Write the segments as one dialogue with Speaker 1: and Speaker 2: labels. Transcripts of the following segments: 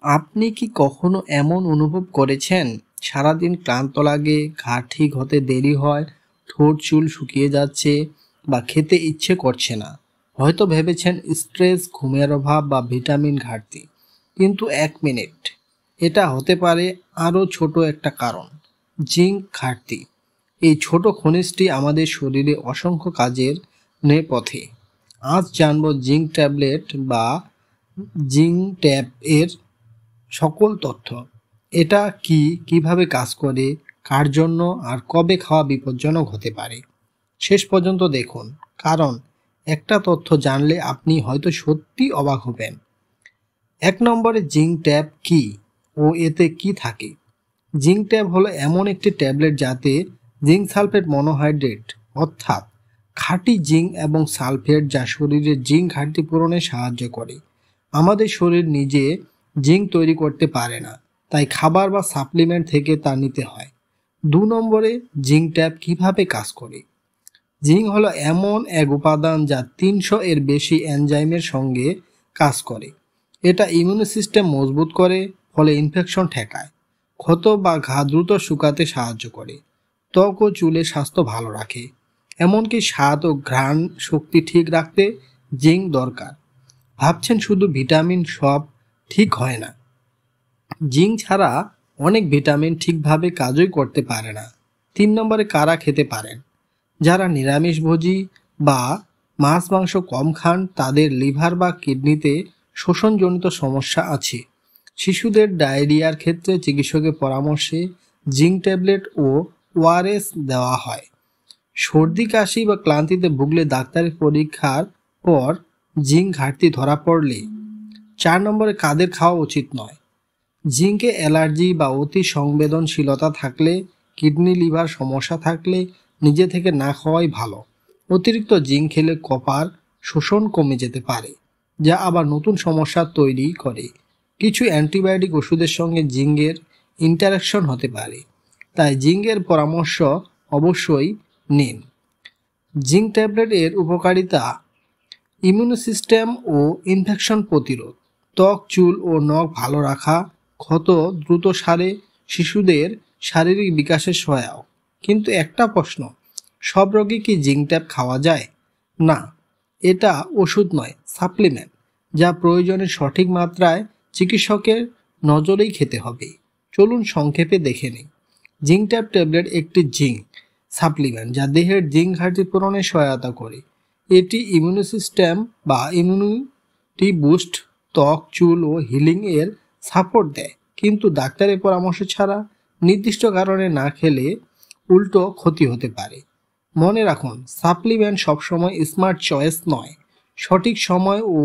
Speaker 1: আপনি কি কখনো এমন অনুভব করেছেন সারাদিন ক্লান্ত লাগে, ঘা ঠিক হতে দেরি হয়, ঠোঁট চুল শুকিয়ে যাচ্ছে বা খেতে ইচ্ছে করছে না? হয়তো ভেবেছেন স্ট্রেস, ঘুমের অভাব বা ভিটামিন ঘাটতি। কিন্তু এক মিনিট, এটা হতে পারে আরও ছোট একটা কারণ, জিঙ্ক ঘাটতি। এই ছোট খনিজটি আমাদের শরীরে অসংখ্য কাজের নেপথ্যে। আজ জানবো জিঙ্ক ট্যাবলেট বা জিঙ্ক ট্যাব এর সকল তথ্য। এটা কি, কিভাবে কাজ করে, কার জন্য আর কবে খাওয়া বিপজ্জনক হতে পারে। শেষ পর্যন্ত দেখুন, কারণ একটা তথ্য জানলে আপনি হয়তো সত্যি অবাক হবেন। ১ নম্বরে জিঙ্ক ট্যাব কি ও এতে কি থাকে? জিঙ্ক ট্যাব হলো এমন একটি ট্যাবলেট যাতে জিঙ্ক সালফেট মনোহাইড্রেট অর্থাৎ খাঁটি জিঙ্ক এবং সালফেট, যা শরীরের জিঙ্ক ঘাটতি পূরণে সাহায্য করে। আমাদের শরীর নিজে জিঙ্ক তৈরি করতে পারে না, তাই খাবার বা সাপ্লিমেন্ট থেকে তা নিতে হয়। ২ নম্বরে জিঙ্ক ট্যাব কিভাবে কাজ করে? জিঙ্ক হলো এমন এক উপাদান যা ৩০০ এর বেশি এনজাইমের সঙ্গে কাজ করে। এটা ইমিউন সিস্টেম মজবুত করে, ফলে ইনফেকশন ঠেকায়, ক্ষত বা ঘা দ্রুত শুকাতে সাহায্য করে, ত্বক ও চুলের স্বাস্থ্য ভালো রাখে, এমনকি স্বাদ ও ঘ্রাণ শক্তি ঠিক রাখতে জিঙ্ক দরকার। ভাবছেন শুধু ভিটামিন, সব ঠিক হয় না। জিঙ্ক ছাড়া অনেক ভিটামিন ঠিকভাবে কাজই করতে পারে না। ৩ নম্বরে কারা খেতে পারেন? যারা নিরামিষভোজী বা মাছ মাংস কম খান, তাদের লিভার বা কিডনিতে শোষণজনিত সমস্যা আছে। শিশুদের ডায়রিয়ার ক্ষেত্রে চিকিৎসকের পরামর্শে জিঙ্ক ট্যাবলেট ও ওআরএস দেওয়া হয়। সর্দি, কাশি বা ক্লান্তিতে ভুগলে ডাক্তারের পরীক্ষার পর জিঙ্ক ঘাটতি ধরা পড়লে। ৪ নম্বরে কাদের খাওয়া উচিত নয়? জিঙ্কে অ্যালার্জি বা অতি সংবেদনশীলতা থাকলে, কিডনি লিভার সমস্যা থাকলে নিজে থেকে না খাওয়াই ভালো। অতিরিক্ত জিঙ্ক খেলে কপার শোষণ কমে যেতে পারে, যা আবার নতুন সমস্যা তৈরি করে। কিছু অ্যান্টিবায়োটিক ওষুধের সঙ্গে জিঙ্কের ইন্টারাকশন হতে পারে, তাই জিঙ্কের পরামর্শ অবশ্যই নিন। জিঙ্ক ট্যাবলেট এর উপকারিতা: ইমিউন সিস্টেম ও ইনফেকশন প্রতিরোধ, ত্বক, চুল ও নখ ভালো রাখা, ক্ষত দ্রুত সারে, শিশুদের শারীরিক বিকাশে সহায়ক। কিন্তু একটা প্রশ্ন, সব রোগী কি জিঙ্ক ট্যাব খাওয়া যায়? না, এটা ওষুধ নয়, সাপ্লিমেন্ট, যা প্রয়োজনে সঠিক মাত্রায় চিকিৎসকের নজরেই খেতে হবে। চলুন সংক্ষেপে দেখে নিই। জিঙ্ক ট্যাব ট্যাবলেট একটি জিঙ্ক সাপ্লিমেন্ট যা দেহের জিঙ্ক ঘাটতি পূরণে সহায়তা করে। এটি ইমিউন সিস্টেম বা ইমিউনিটি বুস্ট, ত্বক, চুল ও হিলিং এর সাপোর্ট দেয়, কিন্তু ডাক্তারের পরামর্শ ছাড়া নির্দিষ্ট কারণে না খেলে উল্টো ক্ষতি হতে পারে। মনে রাখুন, সাপ্লিমেন্ট সবসময় স্মার্ট চয়েস নয়, সঠিক সময় ও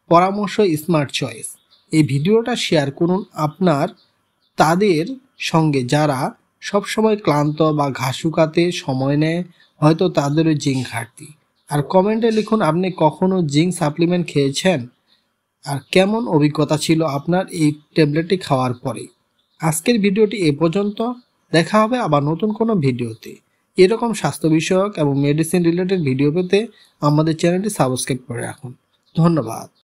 Speaker 1: পরামর্শ স্মার্ট চয়েস। এই ভিডিওটা শেয়ার করুন আপনার তাদের সঙ্গে যারা সবসময় ক্লান্ত বা ঘা শুকাতে সময় নেয়, হয়তো তাদেরও জিঙ্ক ঘাটতি। আর কমেন্টে লিখুন আপনি কখনো জিঙ্ক সাপ্লিমেন্ট খেয়েছেন আর কেমন অভিজ্ঞতা ছিল আপনার এই ট্যাবলেটটি খাওয়ার পরে। আজকের ভিডিওটি এ পর্যন্ত। দেখা হবে আবার নতুন কোনো ভিডিওতে। এরকম স্বাস্থ্য বিষয়ক এবং মেডিসিন রিলেটেড ভিডিও পেতে আমাদের চ্যানেলটি সাবস্ক্রাইব করে রাখুন। ধন্যবাদ।